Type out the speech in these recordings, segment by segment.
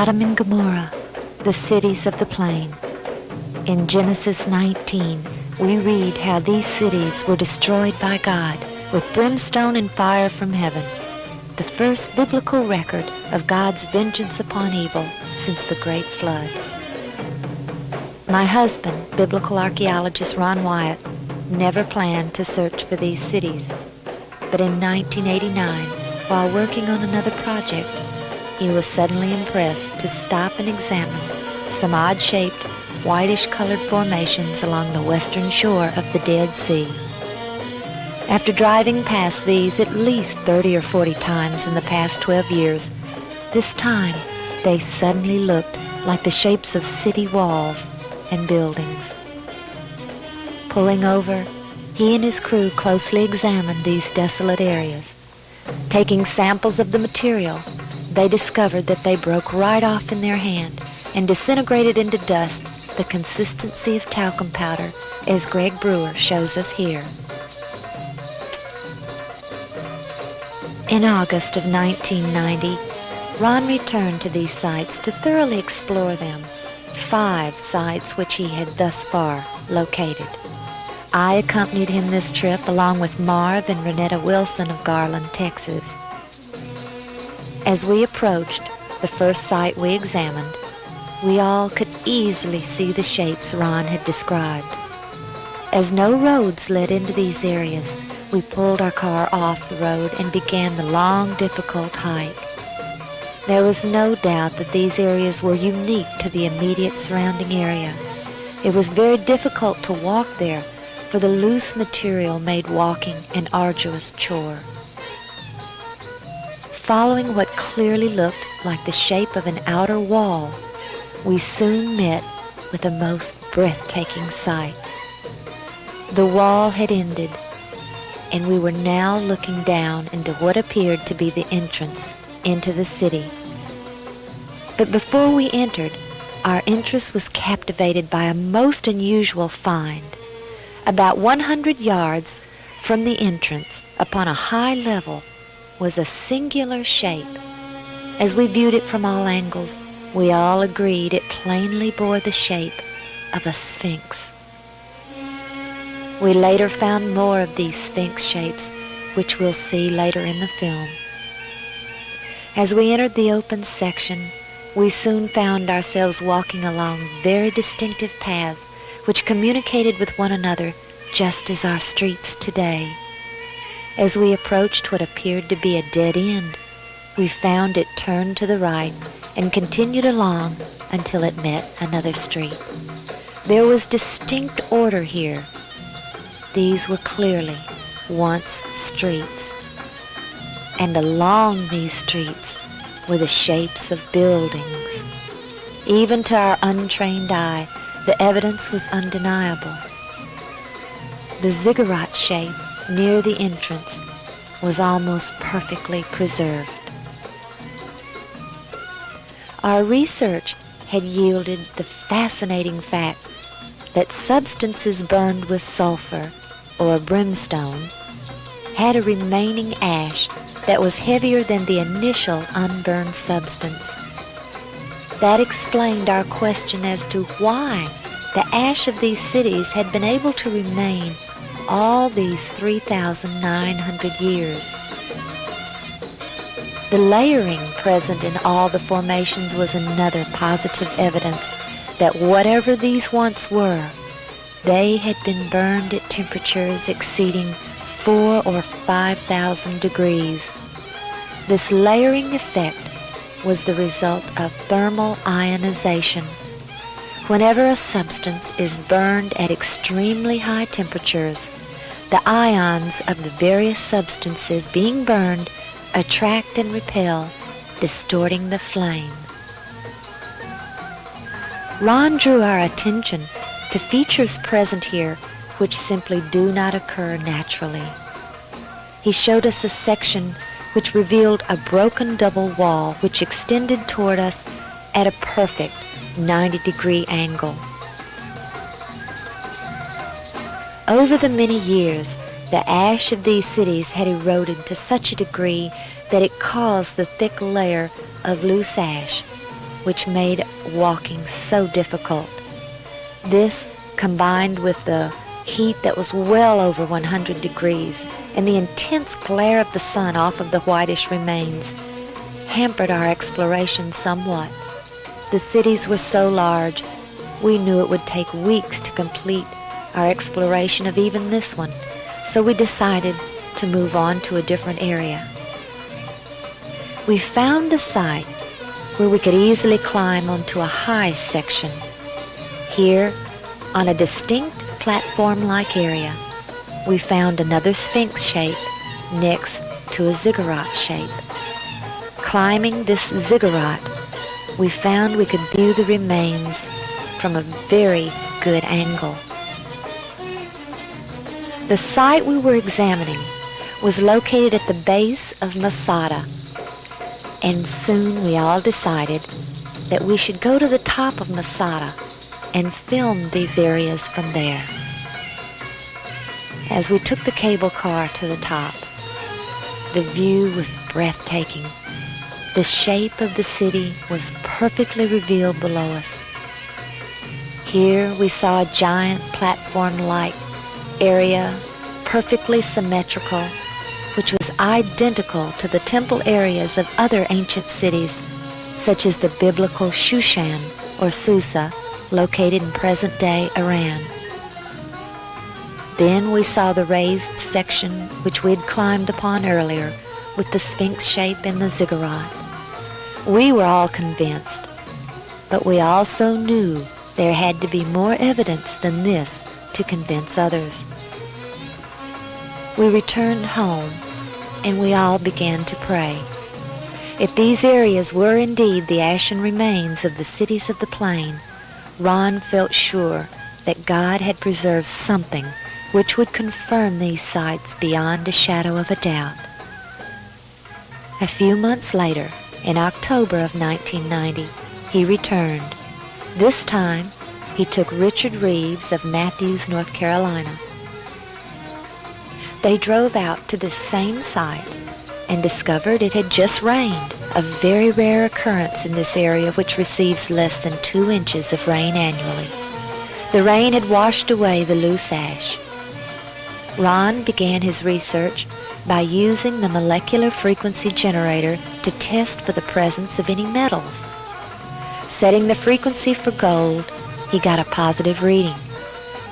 Sodom and Gomorrah, the cities of the plain. In Genesis 19, we read how these cities were destroyed by God with brimstone and fire from heaven, the first biblical record of God's vengeance upon evil since the Great Flood. My husband, biblical archaeologist Ron Wyatt, never planned to search for these cities, but in 1989, while working on another project, he was suddenly impressed to stop and examine some odd-shaped, whitish-colored formations along the western shore of the Dead Sea. After driving past these at least 30 or 40 times in the past 12 years, this time they suddenly looked like the shapes of city walls and buildings. Pulling over, he and his crew closely examined these desolate areas. Taking samples of the material, they discovered that they broke right off in their hand and disintegrated into dust the consistency of talcum powder, as Greg Brewer shows us here. In August of 1990, Ron returned to these sites to thoroughly explore them, 5 sites which he had thus far located. I accompanied him this trip along with Marv and Renetta Wilson of Garland, Texas. As we approached the first site we examined, we all could easily see the shapes Ron had described. As no roads led into these areas, we pulled our car off the road and began the long, difficult hike. There was no doubt that these areas were unique to the immediate surrounding area. It was very difficult to walk there, for the loose material made walking an arduous chore. Following what clearly looked like the shape of an outer wall, we soon met with a most breathtaking sight. The wall had ended, and we were now looking down into what appeared to be the entrance into the city. But before we entered, our interest was captivated by a most unusual find. About 100 yards from the entrance, upon a high level, was a singular shape. As we viewed it from all angles, we all agreed it plainly bore the shape of a sphinx. We later found more of these sphinx shapes, which we'll see later in the film. As we entered the open section, we soon found ourselves walking along very distinctive paths which communicated with one another just as our streets today. As we approached what appeared to be a dead end, we found it turned to the right and continued along until it met another street. There was distinct order here. These were clearly once streets, and along these streets were the shapes of buildings. Even to our untrained eye, the evidence was undeniable. The ziggurat shape near the entrance was almost perfectly preserved. Our research had yielded the fascinating fact that substances burned with sulfur or brimstone had a remaining ash that was heavier than the initial unburned substance. That explained our question as to why the ash of these cities had been able to remain all these 3,900 years. The layering present in all the formations was another positive evidence that whatever these once were, they had been burned at temperatures exceeding 4,000 or 5,000 degrees. This layering effect was the result of thermal ionization. Whenever a substance is burned at extremely high temperatures, the ions of the various substances being burned attract and repel, distorting the flame. Ron drew our attention to features present here which simply do not occur naturally. He showed us a section which revealed a broken double wall which extended toward us at a perfect 90-degree angle. Over the many years, the ash of these cities had eroded to such a degree that it caused the thick layer of loose ash, which made walking so difficult. This, combined with the heat that was well over 100 degrees and the intense glare of the sun off of the whitish remains, hampered our exploration somewhat. The cities were so large, we knew it would take weeks to complete our exploration of even this one, so we decided to move on to a different area. We found a site where we could easily climb onto a high section. Here, on a distinct platform-like area, we found another sphinx shape next to a ziggurat shape. Climbing this ziggurat, we found we could view the remains from a very good angle. The site we were examining was located at the base of Masada, and soon we all decided that we should go to the top of Masada and film these areas from there. As we took the cable car to the top, the view was breathtaking. The shape of the city was perfectly revealed below us. Here we saw a giant platform-like area, perfectly symmetrical, which was identical to the temple areas of other ancient cities, such as the biblical Shushan or Susa, located in present-day Iran. Then we saw the raised section which we had climbed upon earlier, with the sphinx shape and the ziggurat. We were all convinced, but we also knew there had to be more evidence than this to convince others. We returned home, and we all began to pray. If these areas were indeed the ashen remains of the cities of the plain, Ron felt sure that God had preserved something which would confirm these sites beyond a shadow of a doubt. A few months later, in October of 1990, he returned. This time, he took Richard Reeves of Matthews, North Carolina. They drove out to this same site and discovered it had just rained, a very rare occurrence in this area which receives less than 2 inches of rain annually. The rain had washed away the loose ash. Ron began his research by using the molecular frequency generator to test for the presence of any metals. Setting the frequency for gold, he got a positive reading.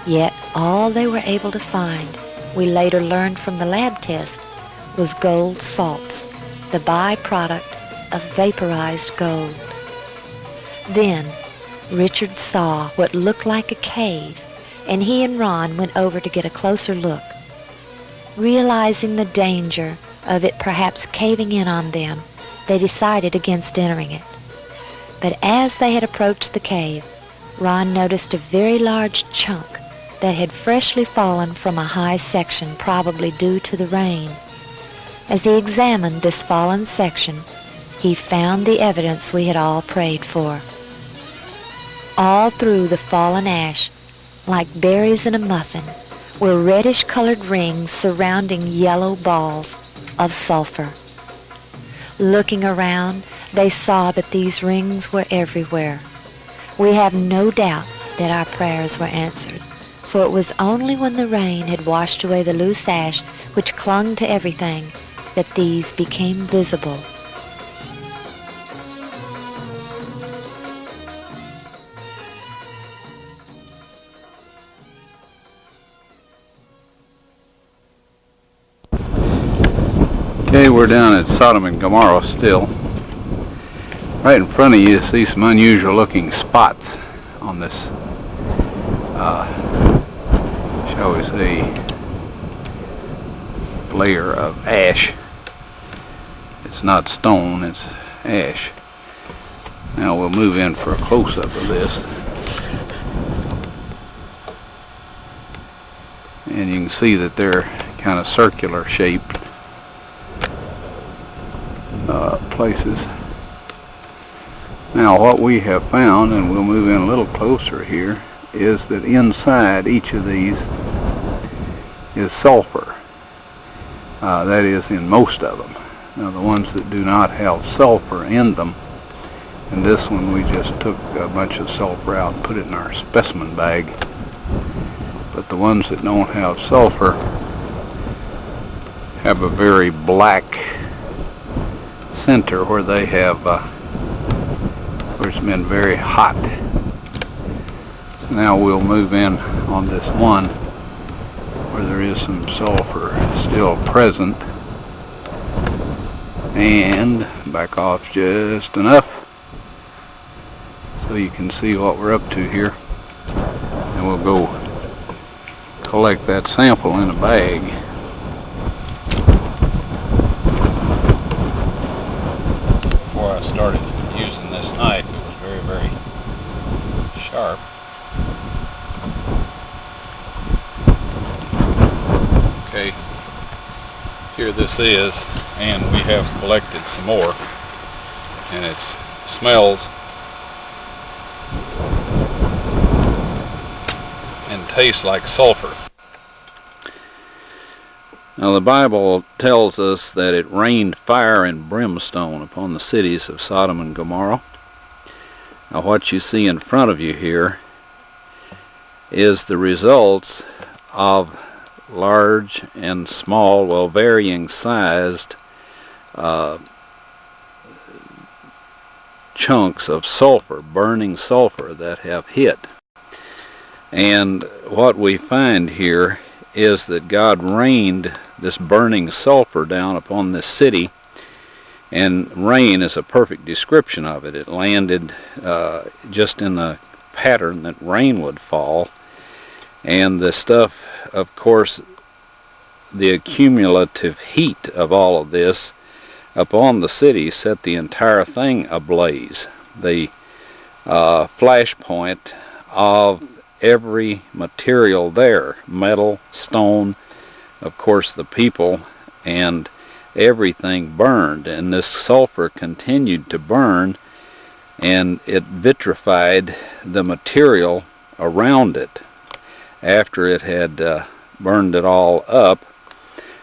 Yet all they were able to find, we later learned from the lab test, was gold salts, the byproduct of vaporized gold. Then Richard saw what looked like a cave, and he and Ron went over to get a closer look. Realizing the danger of it perhaps caving in on them, they decided against entering it. But as they had approached the cave, Ron noticed a very large chunk that had freshly fallen from a high section, probably due to the rain. As he examined this fallen section, he found the evidence we had all prayed for. All through the fallen ash, like berries in a muffin, were reddish-colored rings surrounding yellow balls of sulfur. Looking around, they saw that these rings were everywhere. We have no doubt that our prayers were answered, for it was only when the rain had washed away the loose ash which clung to everything that these became visible. Okay, we're down at Sodom and Gomorrah still. Right in front of you see some unusual looking spots on this, shall we say, layer of ash. It's not stone, it's ash. Now we'll move in for a close-up of this. And you can see that they're kind of circular shaped places. Now what we have found, and we'll move in a little closer here, is that inside each of these is sulfur. That is in most of them. Now the ones that do not have sulfur in them And this one we just took a bunch of sulfur out and put it in our specimen bag. But the ones that don't have sulfur have a very black center where they have where it's been very hot. So now we'll move in on this one where there is some sulfur still present, and back off just enough so you can see what we're up to here, and we'll go collect that sample in a bag. Before I started using this knife, it was very, very sharp. Okay, here this is, and we have collected some more, and it smells and tastes like sulfur. Now the Bible tells us that it rained fire and brimstone upon the cities of Sodom and Gomorrah. Now what you see in front of you here is the results of large and small, well, varying sized chunks of sulfur, burning sulfur that have hit. And what we find here is that God rained this burning sulfur down upon this city, and rain is a perfect description of it. It landed just in the pattern that rain would fall, and the stuff, of course, the accumulative heat of all of this upon the city set the entire thing ablaze. The flashpoint of every material there, metal, stone, of course the people, and everything burned, and this sulfur continued to burn, and it vitrified the material around it. After it had burned it all up,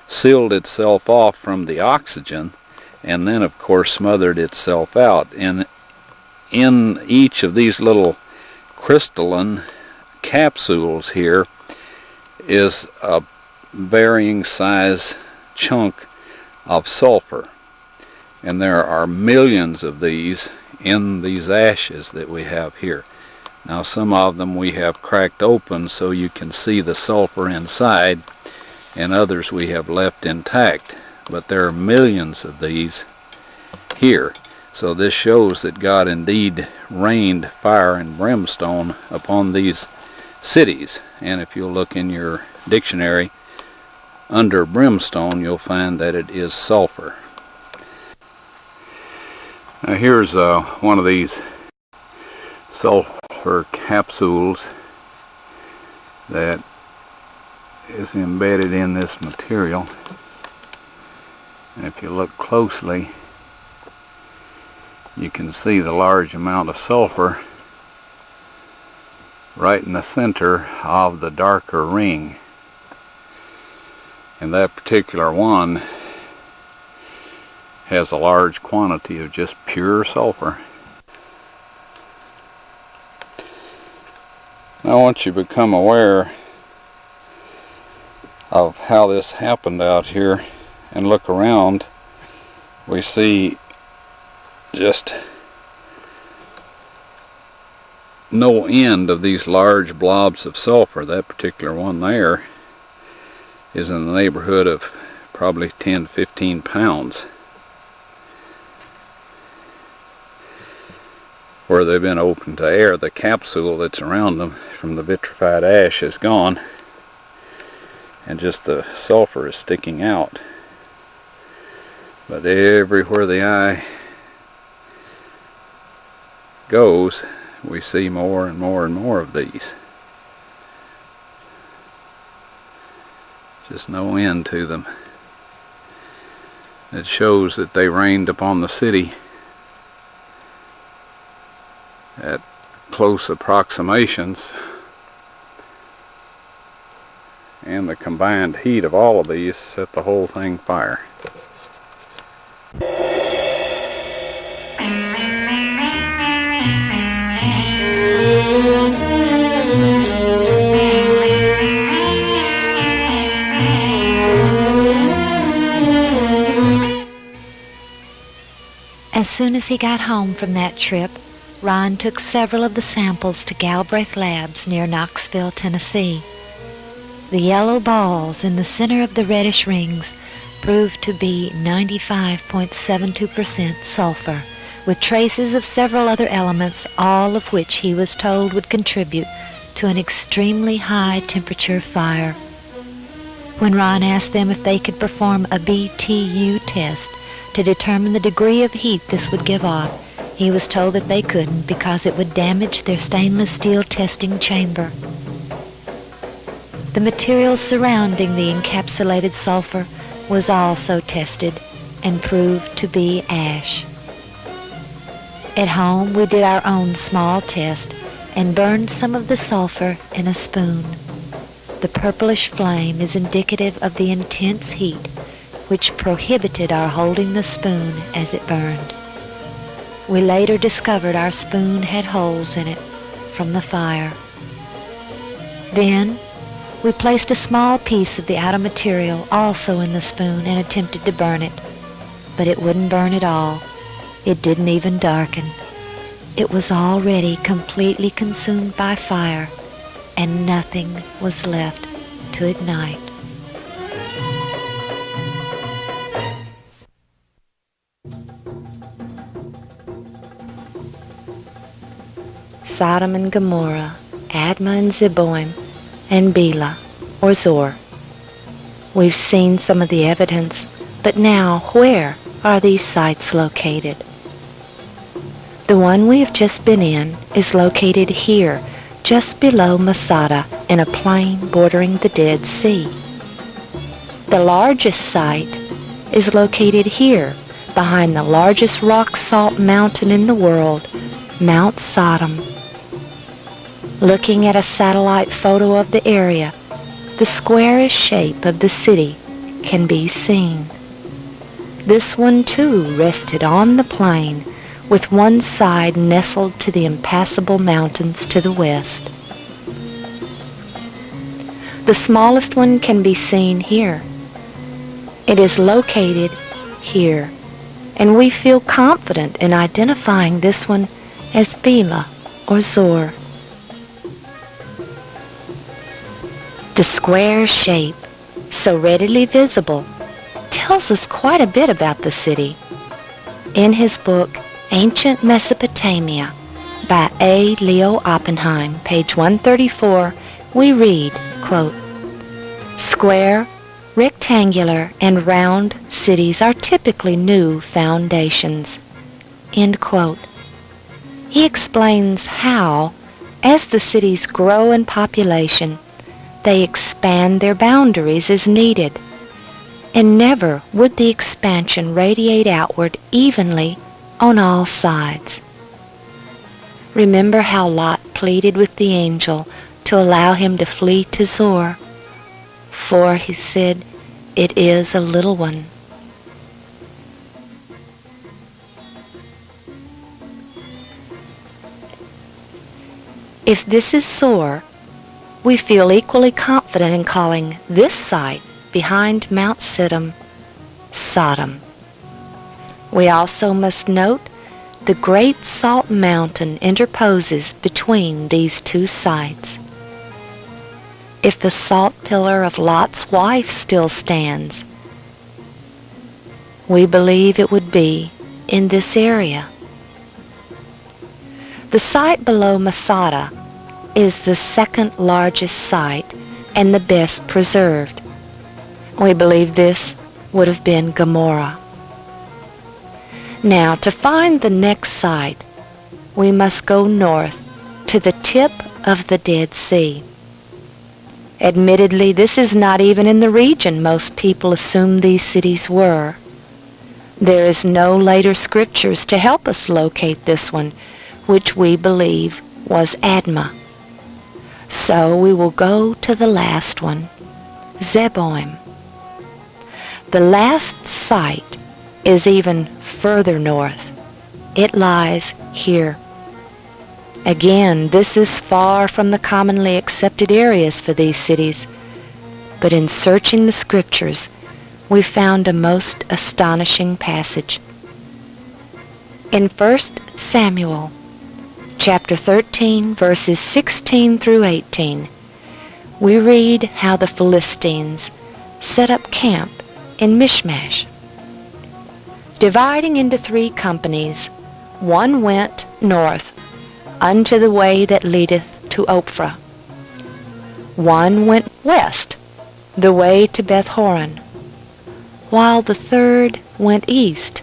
sealed itself off from the oxygen, and then of course smothered itself out. And in each of these little crystalline capsules here is a varying size chunk of sulfur, and there are millions of these in these ashes that we have here. Now some of them we have cracked open so you can see the sulfur inside, and others we have left intact, but there are millions of these here. So this shows that God indeed rained fire and brimstone upon these cities. And if you'll look in your dictionary under brimstone, you'll find that it is sulfur. Now here's one of these sulfur capsules that is embedded in this material. And if you look closely, you can see the large amount of sulfur right in the center of the darker ring. And that particular one has a large quantity of just pure sulfur. Now once you become aware of how this happened out here and look around, we see just no end of these large blobs of sulfur. That particular one there is in the neighborhood of probably 10 to 15 pounds. Where they've been open to air, the capsule that's around them from the vitrified ash is gone, and just the sulfur is sticking out. But everywhere the eye goes, we see more and more and more of these. Just no end to them. It shows that they rained upon the city at close approximations, and the combined heat of all of these set the whole thing fire. As soon as he got home from that trip, Ron took several of the samples to Galbraith Labs near Knoxville, Tennessee. The yellow balls in the center of the reddish rings proved to be 95.72% sulfur, with traces of several other elements, all of which he was told would contribute to an extremely high temperature fire. When Ron asked them if they could perform a BTU test to determine the degree of heat this would give off, he was told that they couldn't because it would damage their stainless steel testing chamber. The material surrounding the encapsulated sulfur was also tested and proved to be ash. At home, we did our own small test and burned some of the sulfur in a spoon. The purplish flame is indicative of the intense heat, which prohibited our holding the spoon as it burned. We later discovered our spoon had holes in it from the fire. Then, we placed a small piece of the outer material also in the spoon and attempted to burn it, but it wouldn't burn at all. It didn't even darken. It was already completely consumed by fire, and nothing was left to ignite. Sodom and Gomorrah, Admah and Zeboim, and Bela, or Zor. We've seen some of the evidence, but now where are these sites located? The one we have just been in is located here, just below Masada, in a plain bordering the Dead Sea. The largest site is located here, behind the largest rock salt mountain in the world, Mount Sodom. Looking at a satellite photo of the area, the squarish shape of the city can be seen. This one too rested on the plain, with one side nestled to the impassable mountains to the west. The smallest one can be seen here. It is located here, and we feel confident in identifying this one as Bela or Zor. The square shape, so readily visible, tells us quite a bit about the city. In his book, Ancient Mesopotamia, by A. Leo Oppenheim, page 134, we read, quote, "Square, rectangular, and round cities are typically new foundations." End quote. He explains how, as the cities grow in population, they expand their boundaries as needed, and never would the expansion radiate outward evenly on all sides. Remember how Lot pleaded with the angel to allow him to flee to Zor, for, he said, "It is a little one." If this is Zor, we feel equally confident in calling this site behind Mount Sodom, Sodom. We also must note the great salt mountain interposes between these two sites. If the salt pillar of Lot's wife still stands, we believe it would be in this area. The site below Masada is the second largest site and the best preserved. We believe this would have been Gomorrah. Now, to find the next site, we must go north to the tip of the Dead Sea. Admittedly, this is not even in the region most people assume these cities were. There is no later scriptures to help us locate this one, which we believe was Admah. So we will go to the last one, Zeboim. The last site is even further north. It lies here. Again, this is far from the commonly accepted areas for these cities, but in searching the scriptures, we found a most astonishing passage. In 1 Samuel, chapter 13, verses 16 through 18, we read how the Philistines set up camp in Michmash. Dividing into 3 companies, one went north unto the way that leadeth to Ophrah. One went west, the way to Beth-horon, while the third went east,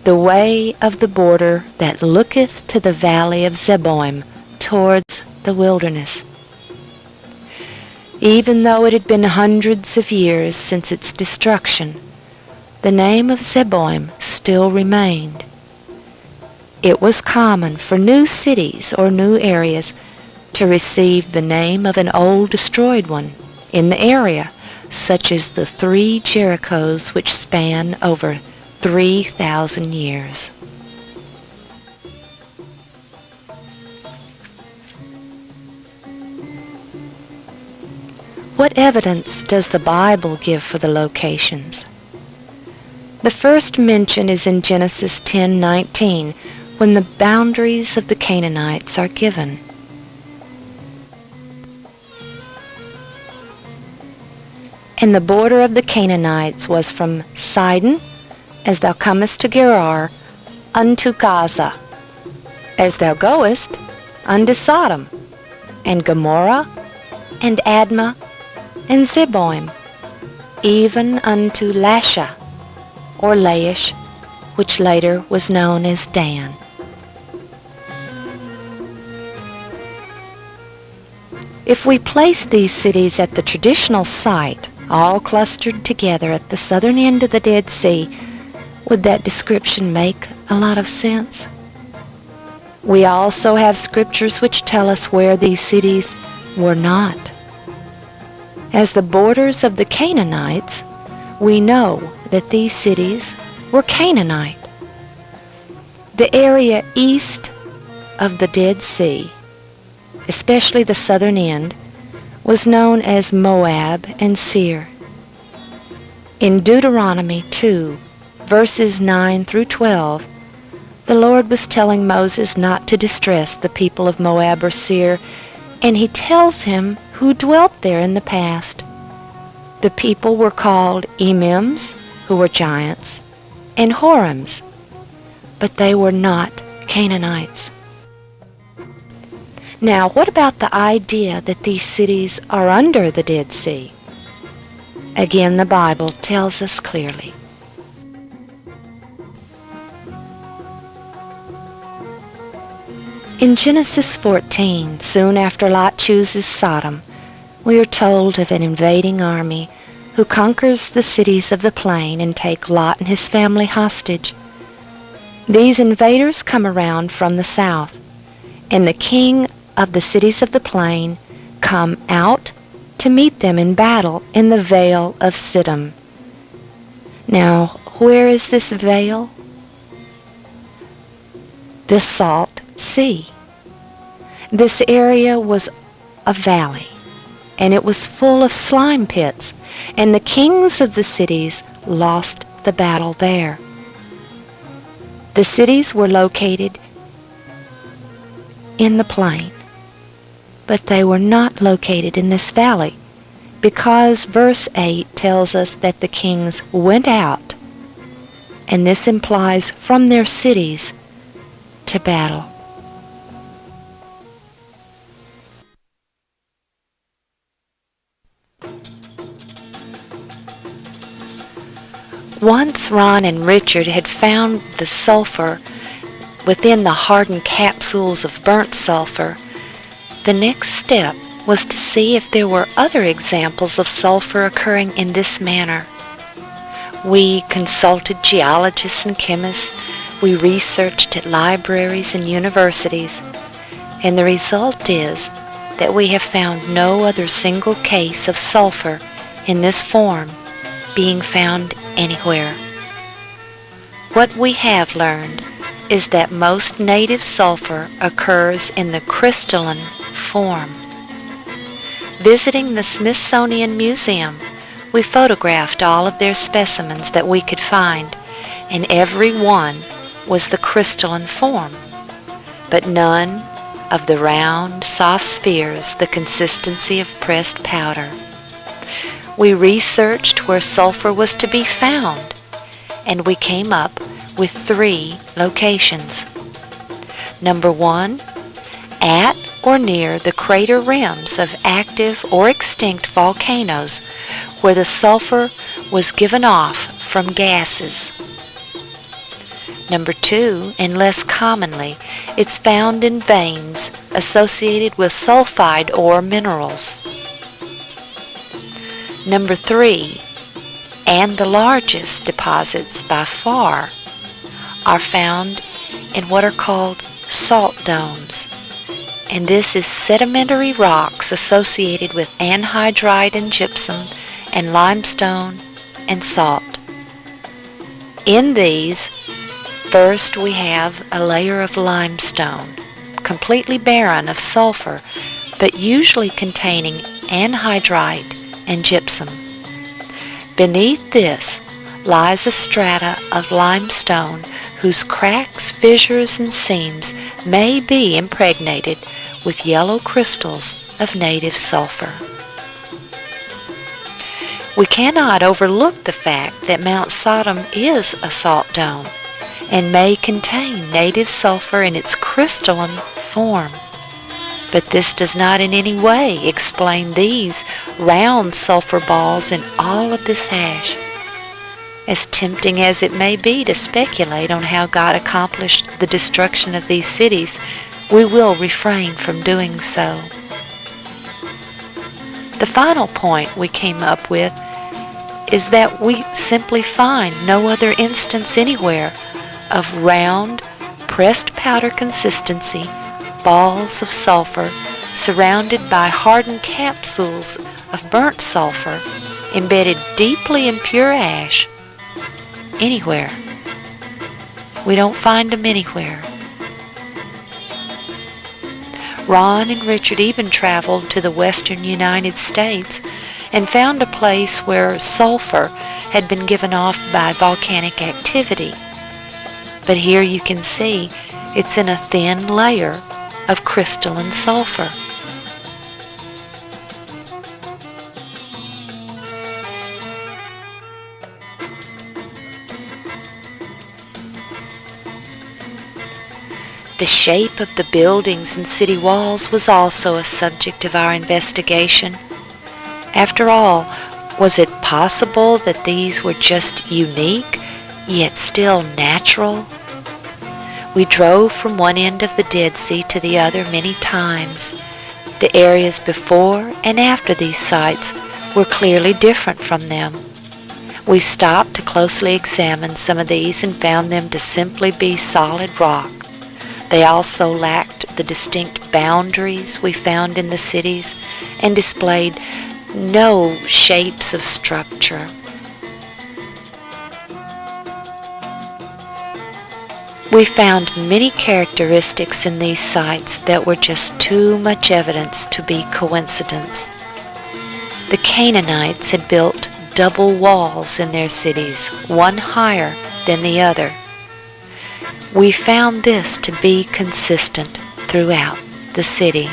the way of the border that looketh to the valley of Zeboim, towards the wilderness. Even though it had been hundreds of years since its destruction, the name of Zeboim still remained. It was common for new cities or new areas to receive the name of an old destroyed one in the area, such as the 3 Jerichos which span over 3,000 years. What evidence does the Bible give for the locations? The first mention is in Genesis 10:19, when the boundaries of the Canaanites are given. And the border of the Canaanites was from Sidon, as thou comest to Gerar, unto Gaza, as thou goest, unto Sodom, and Gomorrah, and Admah, and Zeboim, even unto Lasha, or Laish, which later was known as Dan. If we place these cities at the traditional site, all clustered together at the southern end of the Dead Sea, would that description make a lot of sense? We also have scriptures which tell us where these cities were not. As the borders of the Canaanites, we know that these cities were Canaanite. The area east of the Dead Sea, especially the southern end, was known as Moab and Seir. In Deuteronomy 2, verses 9 through 12, the Lord was telling Moses not to distress the people of Moab or Seir, and he tells him who dwelt there in the past. The people were called Emims, who were giants, and Horims, but they were not Canaanites. Now, what about the idea that these cities are under the Dead Sea? Again, the Bible tells us clearly. In Genesis 14, soon after Lot chooses Sodom, we are told of an invading army who conquers the cities of the plain and take Lot and his family hostage. These invaders come around from the south, and the king of the cities of the plain come out to meet them in battle in the Vale of Sodom. Now, where is this vale? The Salt Sea. This area was a valley, and it was full of slime pits, and the kings of the cities lost the battle there. The cities were located in the plain, but they were not located in this valley, because verse 8 tells us that the kings went out, and this implies from their cities to battle. Once Ron and Richard had found the sulfur within the hardened capsules of burnt sulfur, the next step was to see if there were other examples of sulfur occurring in this manner. We consulted geologists and chemists, we researched at libraries and universities, and the result is that we have found no other single case of sulfur in this form being found anywhere. What we have learned is that most native sulfur occurs in the crystalline form. Visiting the Smithsonian Museum, we photographed all of their specimens that we could find, and every one was the crystalline form, but none of the round, soft spheres the consistency of pressed powder. We researched where sulfur was to be found, and we came up with 3 locations. Number 1, at or near the crater rims of active or extinct volcanoes where the sulfur was given off from gases. Number 2, and less commonly, it's found in veins associated with sulfide ore minerals. Number 3, and the largest deposits by far, are found in what are called salt domes, and this is sedimentary rocks associated with anhydrite and gypsum and limestone and salt. In these, first we have a layer of limestone, completely barren of sulfur, but usually containing anhydrite and gypsum. Beneath this lies a strata of limestone whose cracks, fissures, and seams may be impregnated with yellow crystals of native sulfur. We cannot overlook the fact that Mount Sodom is a salt dome and may contain native sulfur in its crystalline form. But this does not in any way explain these round sulfur balls in all of this ash. As tempting as it may be to speculate on how God accomplished the destruction of these cities, we will refrain from doing so. The final point we came up with is that we simply find no other instance anywhere of round, pressed powder consistency balls of sulfur surrounded by hardened capsules of burnt sulfur embedded deeply in pure ash anywhere. We don't find them anywhere. Ron and Richard even traveled to the western United States and found a place where sulfur had been given off by volcanic activity. But here you can see it's in a thin layer of crystalline sulfur. The shape of the buildings and city walls was also a subject of our investigation. After all, was it possible that these were just unique, yet still natural? We drove from one end of the Dead Sea to the other many times. The areas before and after these sites were clearly different from them. We stopped to closely examine some of these and found them to simply be solid rock. They also lacked the distinct boundaries we found in the cities and displayed no shapes of structure. We found many characteristics in these sites that were just too much evidence to be coincidence. The Canaanites had built double walls in their cities, one higher than the other. We found this to be consistent throughout the city.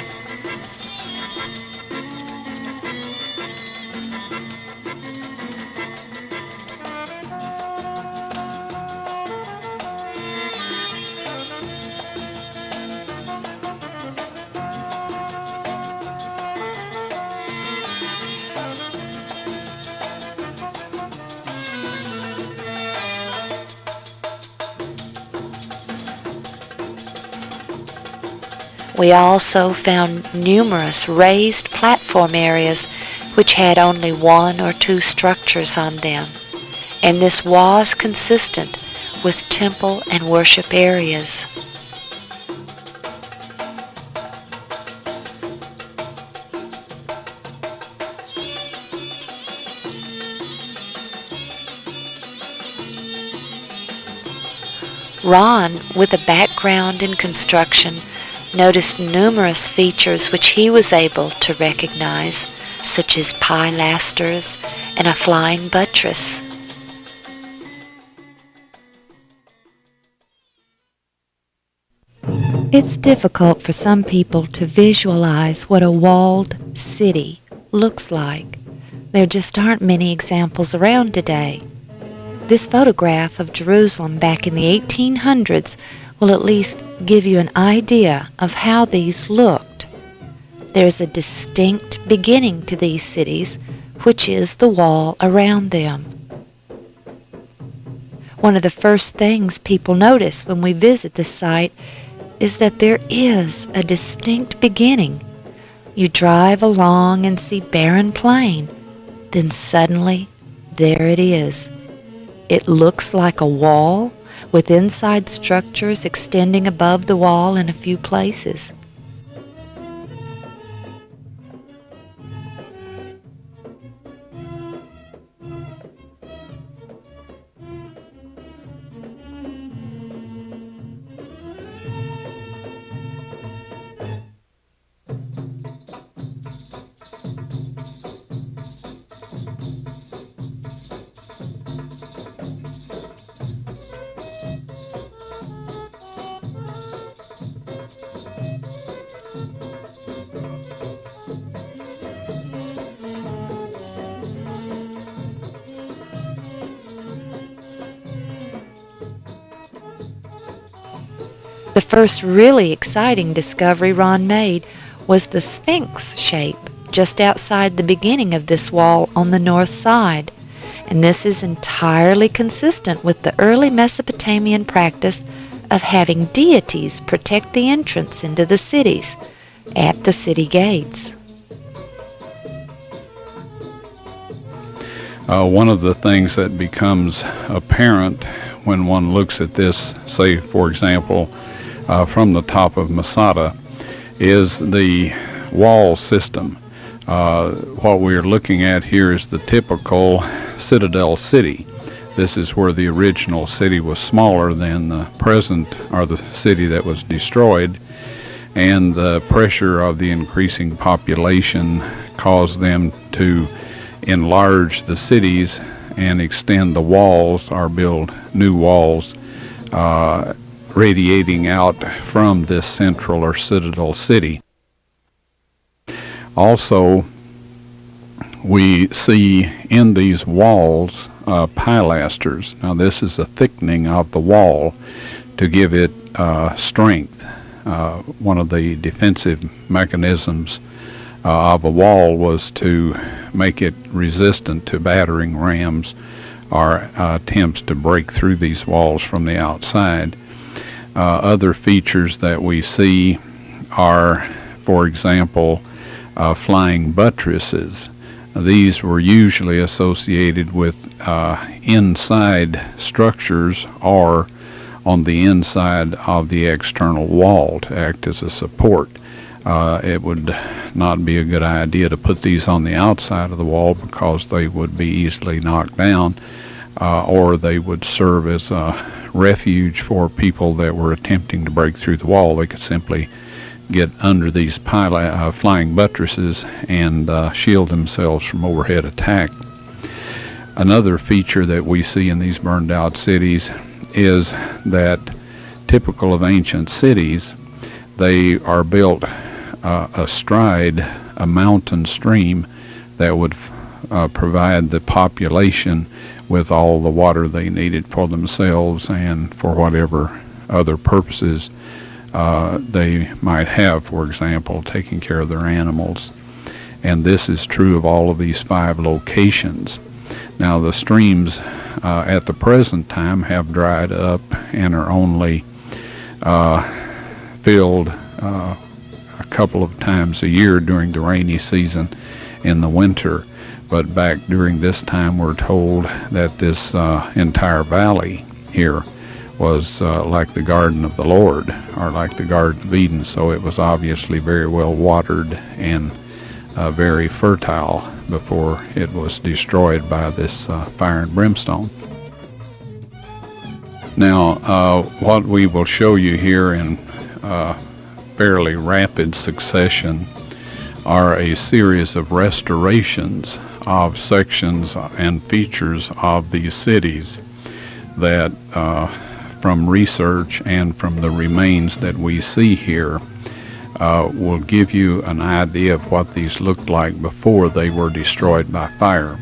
We also found numerous raised platform areas which had only 1 or 2 structures on them, and this was consistent with temple and worship areas. Ron, with a background in construction, noticed numerous features which he was able to recognize, such as pilasters and a flying buttress. It's difficult for some people to visualize what a walled city looks like. There just aren't many examples around today. This photograph of Jerusalem back in the 1800s will at least give you an idea of how these looked. There's a distinct beginning to these cities, which is the wall around them. One of the first things people notice when we visit this site is that there is a distinct beginning. You drive along and see barren plain, then suddenly there it is. It looks like a wall with inside structures extending above the wall in a few places. The first really exciting discovery Ron made was the Sphinx shape just outside the beginning of this wall on the north side, and this is entirely consistent with the early Mesopotamian practice of having deities protect the entrance into the cities at the city gates. One of the things that becomes apparent when one looks at this, say for example, from the top of Masada, is the wall system. What we're looking at here is the typical citadel city. This is where the original city was smaller than the present, or the city that was destroyed, and the pressure of the increasing population caused them to enlarge the cities and extend the walls or build new walls, radiating out from this central or citadel city. Also, we see in these walls pilasters. Now this is a thickening of the wall to give it strength. One of the defensive mechanisms of a wall was to make it resistant to battering rams or attempts to break through these walls from the outside. Other features that we see are, for example, flying buttresses. These were usually associated with inside structures or on the inside of the external wall to act as a support. It would not be a good idea to put these on the outside of the wall because they would be easily knocked down, or they would serve as a refuge for people that were attempting to break through the wall. They could simply get under these flying buttresses and shield themselves from overhead attack. Another feature that we see in these burned out cities is that, typical of ancient cities, they are built astride a mountain stream that would provide the population with all the water they needed for themselves and for whatever other purposes they might have, for example, taking care of their animals. And this is true of all of these 5 locations. Now the streams at the present time have dried up and are only filled a couple of times a year during the rainy season in the winter. But back during this time, we're told that this entire valley here was like the Garden of the Lord, or like the Garden of Eden, so it was obviously very well watered and very fertile before it was destroyed by this fire and brimstone. Now, what we will show you here in fairly rapid succession are a series of restorations of sections and features of these cities that from research and from the remains that we see here will give you an idea of what these looked like before they were destroyed by fire.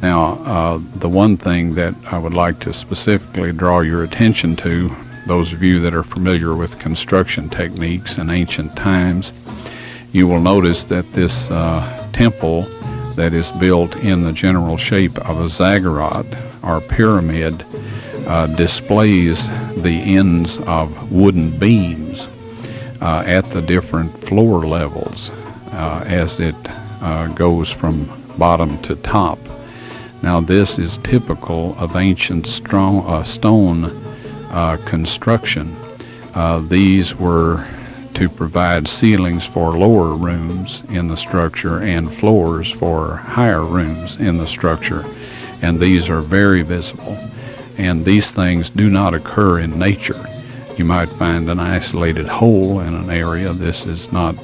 Now, the one thing that I would like to specifically draw your attention to, those of you that are familiar with construction techniques in ancient times, you will notice that this temple that is built in the general shape of a zaggurat or pyramid displays the ends of wooden beams at the different floor levels as it goes from bottom to top. Now, this is typical of ancient stone construction. These were to provide ceilings for lower rooms in the structure and floors for higher rooms in the structure, and these are very visible. And these things do not occur in nature. You might find an isolated hole in an area. This is not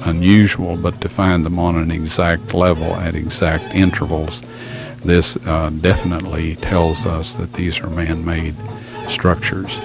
unusual, but to find them on an exact level at exact intervals, this definitely tells us that these are man-made structures.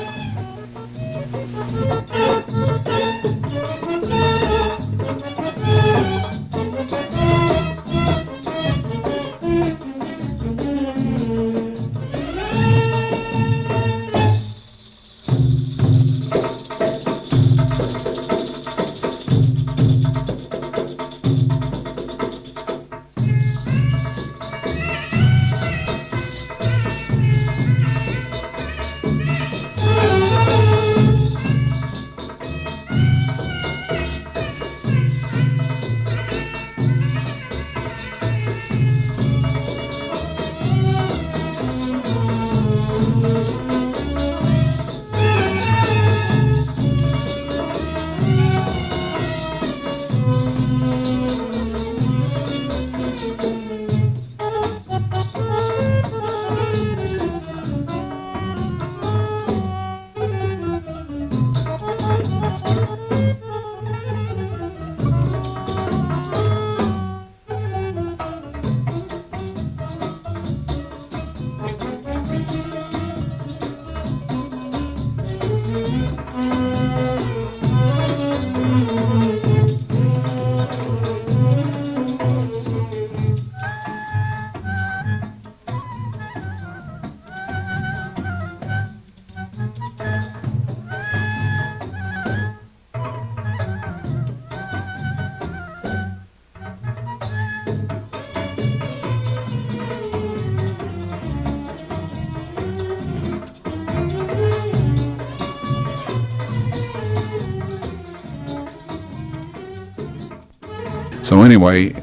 So anyway,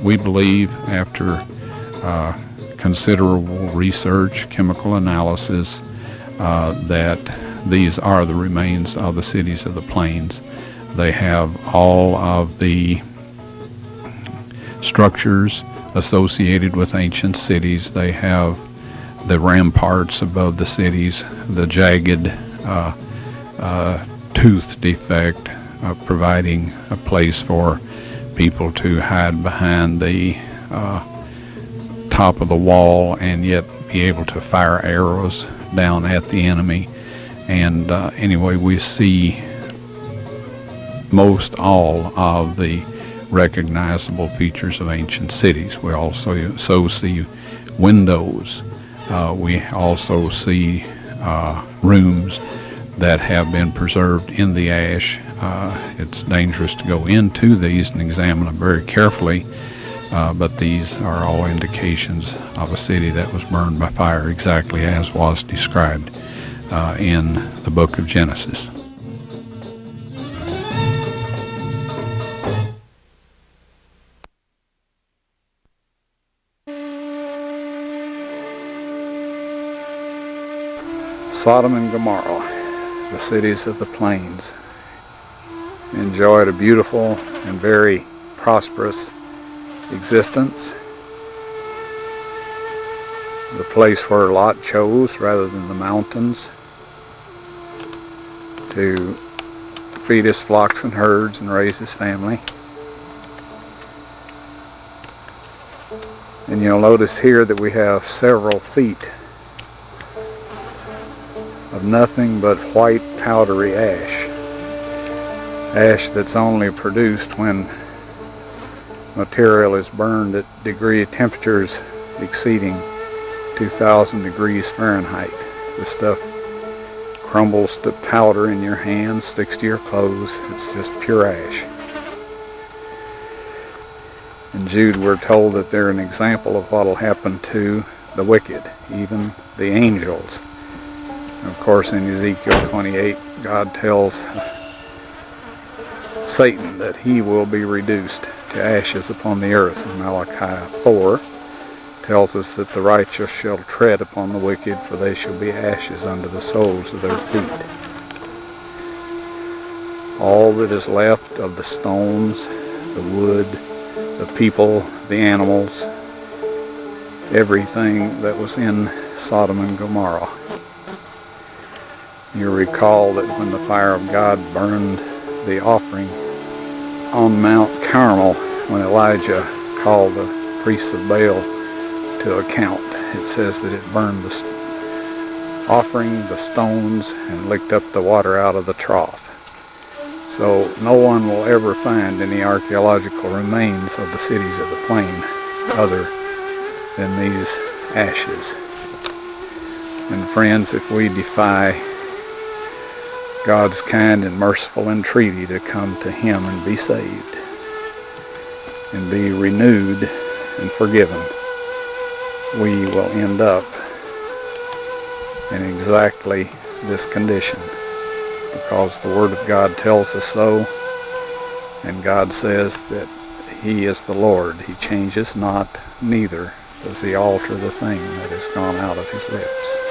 we believe after considerable research, chemical analysis, that these are the remains of the cities of the plains. They have all of the structures associated with ancient cities. They have the ramparts above the cities, the jagged tooth defect, providing a place for people to hide behind the top of the wall and yet be able to fire arrows down at the enemy. And anyway, we see most all of the recognizable features of ancient cities. We also see windows. We also see rooms that have been preserved in the ash. It's dangerous to go into these and examine them very carefully, but these are all indications of a city that was burned by fire, exactly as was described in the book of Genesis. Sodom and Gomorrah, the cities of the plains, enjoyed a beautiful and very prosperous existence. The place where Lot chose, rather than the mountains, to feed his flocks and herds and raise his family. And you'll notice here that we have several feet of nothing but white powdery ash. Ash that's only produced when material is burned at temperatures exceeding 2,000 degrees Fahrenheit. This stuff crumbles to powder in your hand, sticks to your clothes. It's just pure ash. In Jude, we're told that they're an example of what will happen to the wicked, even the angels. And of course, in Ezekiel 28, God tells Satan that he will be reduced to ashes upon the earth. And Malachi 4 tells us that the righteous shall tread upon the wicked, for they shall be ashes under the soles of their feet. All that is left of the stones, the wood, the people, the animals, everything that was in Sodom and Gomorrah. You recall that when the fire of God burned the offering on Mount Carmel, when Elijah called the priests of Baal to account, it says that it burned the offering, the stones, and licked up the water out of the trough. So no one will ever find any archaeological remains of the cities of the plain other than these ashes. And friends, if we defy God's kind and merciful entreaty to come to Him and be saved and be renewed and forgiven, we will end up in exactly this condition, because the Word of God tells us so, and God says that He is the Lord. He changes not, neither does He alter the thing that has gone out of His lips.